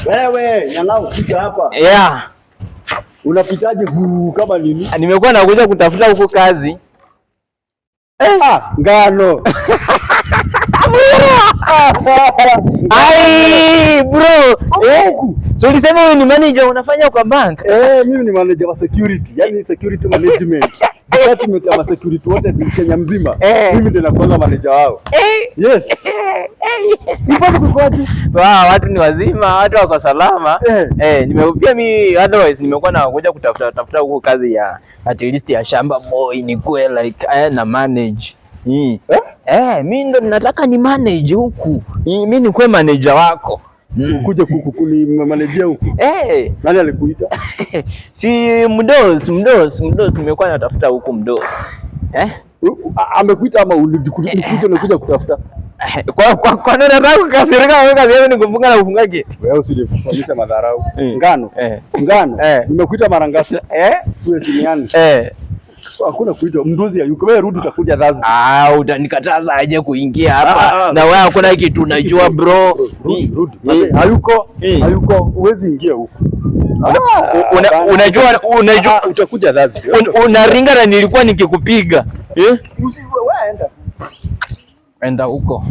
Wewe nyang'au kuja hapa. Yeah. Unapitaje kama nini? Nimekuwa nakuja kutafuta huko kazi. Ngano. Ai bro. So ulisema wewe ni manager unafanya kwa bank? Mimi ni manager wa security. Yaani security management. Department ya security wote ni Kenya mzima. Mimi ndiye nakuanga manager wao. Yes. Nipo kukoje? Watu ni wazima, watu wako salama. Nimepia mimi otherwise nimekuwa nakuja kutafuta huko kazi ya at least ya shamba boy ni kuwe like na manage. Mimi ndo nataka ni manage huku. Mimi ni kuwe manager wako. Kuja kukuni manager huku. Nani alikuita? Si mdos nimekuwa natafuta huku mdos. Amekuita ama ulikuja unakuja kutafuta? Kwa nini nataka kukasirika wewe kazi yako ni kufunga na kufunga gate? Wewe usinifanyisha madharau. Ngano. Nimekuita mara ngapi? Wewe siniani. Hakuna kuita mdozi hayuko. Wewe rudi utakuja dhazi. Utanikataza aje kuingia hapa. Na wewe hakuna kitu unajua bro. Rudi. Hayuko. Huwezi ingia huko. Unajua utakuja dhazi. Unaringa na nilikuwa nikikupiga. Wewe enda. Enda huko.